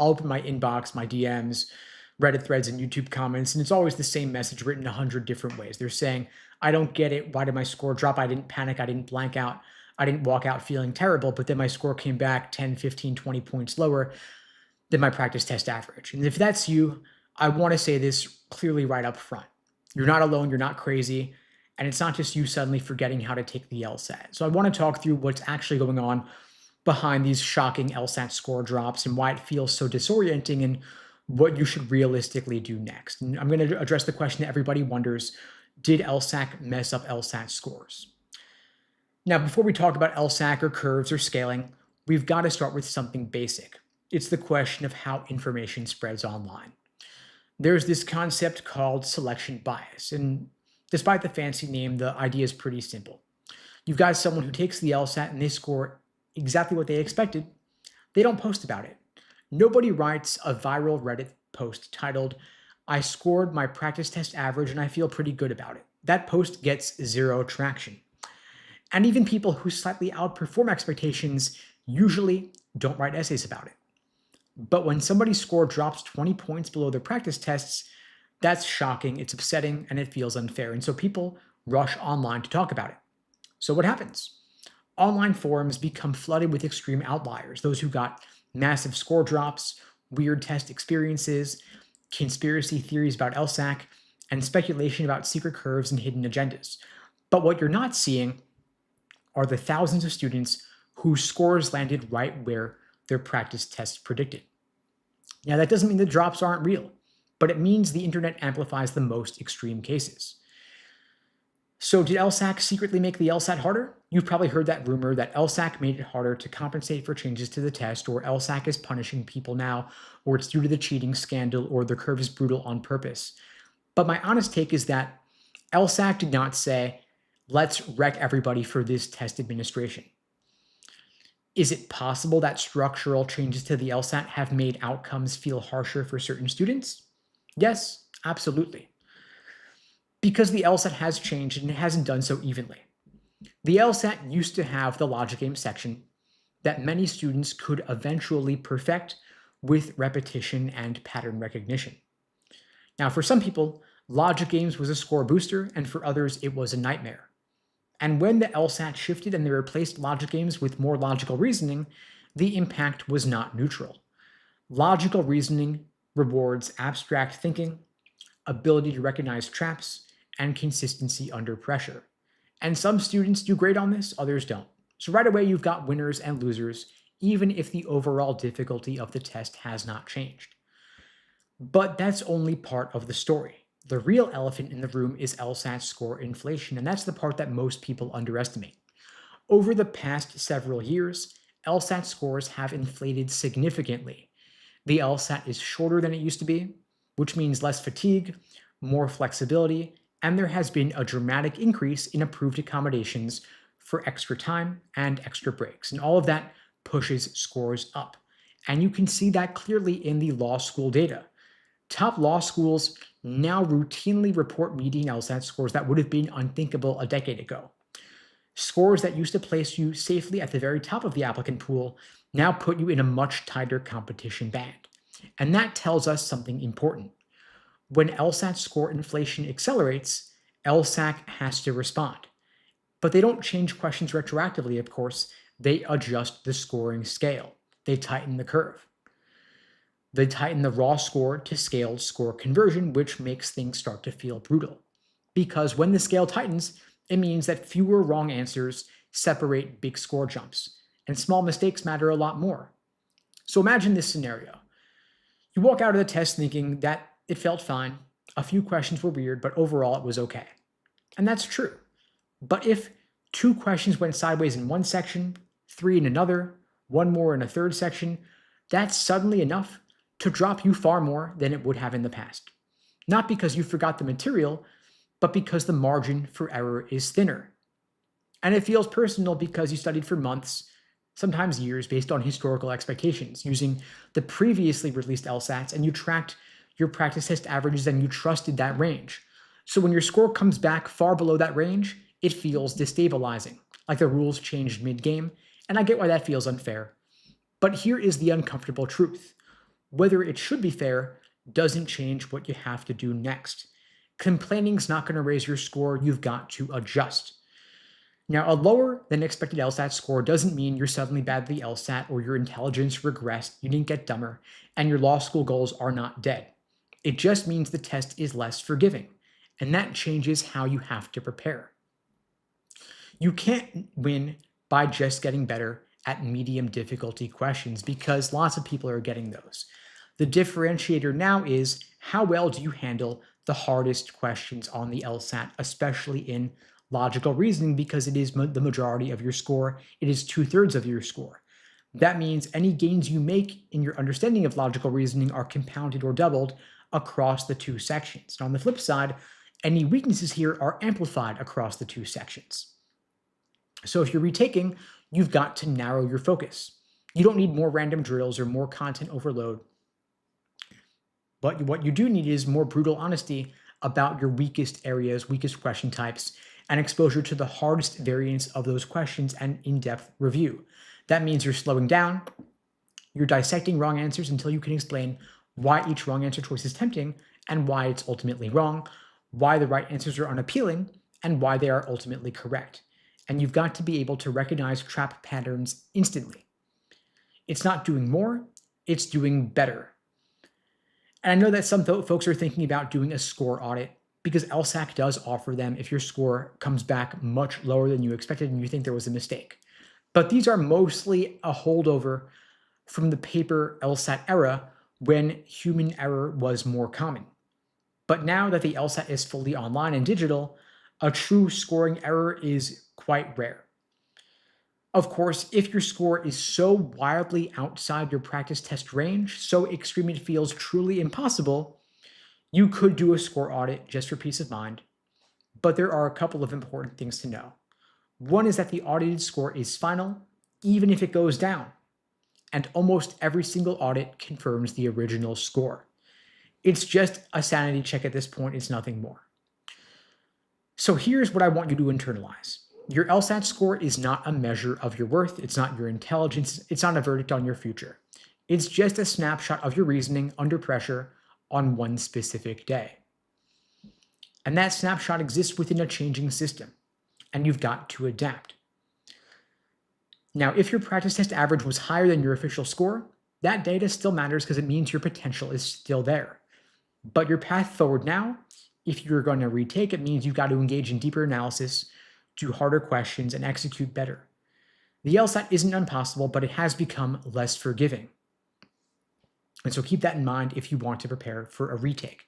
I'll open my inbox, my DMs, Reddit threads, and YouTube comments, and it's always the same message written 100 different ways. They're saying, I don't get it. Why did my score drop? I didn't panic. I didn't blank out. I didn't walk out feeling terrible, but then my score came back 10, 15, 20 points lower than my practice test average. And if that's you, I want to say this clearly right up front. You're not alone. You're not crazy. And it's not just you suddenly forgetting how to take the LSAT. So I want to talk through what's actually going on behind these shocking LSAT score drops and why it feels so disorienting and what you should realistically do next. And I'm going to address the question that everybody wonders, did LSAC mess up LSAT scores? Now, before we talk about LSAC or curves or scaling, we've got to start with something basic. It's the question of how information spreads online. There's this concept called selection bias, and despite the fancy name, the idea is pretty simple. You've got someone who takes the LSAT and they score exactly what they expected. They don't post about it. Nobody writes a viral Reddit post titled, I scored my practice test average and I feel pretty good about it. That post gets zero traction. And even people who slightly outperform expectations usually don't write essays about it. But when somebody's score drops 20 points below their practice tests, that's shocking, it's upsetting, and it feels unfair. And so people rush online to talk about it. So what happens? Online forums become flooded with extreme outliers, those who got massive score drops, weird test experiences, conspiracy theories about LSAC, and speculation about secret curves and hidden agendas. But what you're not seeing are the thousands of students whose scores landed right where their practice tests predicted. Now, that doesn't mean the drops aren't real, but it means the internet amplifies the most extreme cases. So did LSAC secretly make the LSAT harder? You've probably heard that rumor that LSAC made it harder to compensate for changes to the test, or LSAC is punishing people now, or it's due to the cheating scandal, or the curve is brutal on purpose. But my honest take is that LSAC did not say, let's wreck everybody for this test administration. Is it possible that structural changes to the LSAT have made outcomes feel harsher for certain students? Yes, absolutely. Because the LSAT has changed and it hasn't done so evenly. The LSAT used to have the logic game section that many students could eventually perfect with repetition and pattern recognition. Now, for some people, logic games was a score booster, and for others, it was a nightmare. And when the LSAT shifted and they replaced logic games with more logical reasoning, the impact was not neutral. Logical reasoning rewards abstract thinking, ability to recognize traps, and consistency under pressure. And some students do great on this, others don't. So right away, you've got winners and losers, even if the overall difficulty of the test has not changed. But that's only part of the story. The real elephant in the room is LSAT score inflation, and that's the part that most people underestimate. Over the past several years, LSAT scores have inflated significantly. The LSAT is shorter than it used to be, which means less fatigue, more flexibility, and there has been a dramatic increase in approved accommodations for extra time and extra breaks. And all of that pushes scores up. And you can see that clearly in the law school data. Top law schools now routinely report median LSAT scores that would have been unthinkable a decade ago. Scores that used to place you safely at the very top of the applicant pool now put you in a much tighter competition band. And that tells us something important. When LSAT score inflation accelerates, LSAC has to respond. But they don't change questions retroactively, of course. They adjust the scoring scale. They tighten the curve. They tighten the raw score to scaled score conversion, which makes things start to feel brutal. Because when the scale tightens, it means that fewer wrong answers separate big score jumps, and small mistakes matter a lot more. So imagine this scenario. You walk out of the test thinking that it felt fine, a few questions were weird, but overall it was okay. And that's true. But if 2 questions went sideways in one section, 3 in another, 1 more in a third section, that's suddenly enough to drop you far more than it would have in the past. Not because you forgot the material, but because the margin for error is thinner. And it feels personal because you studied for months, sometimes years, based on historical expectations, using the previously released LSATs, and you tracked your practice test averages and you trusted that range. So when your score comes back far below that range, it feels destabilizing, like the rules changed mid-game, and I get why that feels unfair. But here is the uncomfortable truth. whether it should be fair doesn't change what you have to do next. Complaining's not going to raise your score. You've got to adjust. Now, a lower than expected LSAT score doesn't mean you're suddenly bad at the LSAT or your intelligence regressed, you didn't get dumber, and your law school goals are not dead. It just means the test is less forgiving, and that changes how you have to prepare. You can't win by just getting better at medium difficulty questions because lots of people are getting those. The differentiator now is how well do you handle the hardest questions on the LSAT, especially in logical reasoning, because it is the majority of your score. It is 2/3 of your score. That means any gains you make in your understanding of logical reasoning are compounded or doubled across the two sections. And on the flip side, any weaknesses here are amplified across the two sections. So if you're retaking, you've got to narrow your focus. You don't need more random drills or more content overload. But what you do need is more brutal honesty about your weakest areas, weakest question types, and exposure to the hardest variants of those questions and in-depth review. That means you're slowing down, you're dissecting wrong answers until you can explain why each wrong answer choice is tempting and why it's ultimately wrong, why the right answers are unappealing, and why they are ultimately correct. And you've got to be able to recognize trap patterns instantly. It's not doing more, it's doing better. And I know that some folks are thinking about doing a score audit because LSAC does offer them if your score comes back much lower than you expected and you think there was a mistake. But these are mostly a holdover from the paper LSAT era when human error was more common. But now that the LSAT is fully online and digital, a true scoring error is quite rare. Of course, if your score is so wildly outside your practice test range, so extreme it feels truly impossible, you could do a score audit just for peace of mind. But there are a couple of important things to know. One is that the audited score is final, even if it goes down. And almost every single audit confirms the original score. It's just a sanity check at this point, it's nothing more. So here's what I want you to internalize. Your LSAT score is not a measure of your worth, it's not your intelligence, it's not a verdict on your future. It's just a snapshot of your reasoning under pressure on one specific day. And that snapshot exists within a changing system, and you've got to adapt. Now, if your practice test average was higher than your official score, that data still matters because it means your potential is still there. But your path forward now, if you're going to retake, it means you've got to engage in deeper analysis, do harder questions, and execute better. The LSAT isn't impossible, but it has become less forgiving. And so keep that in mind if you want to prepare for a retake.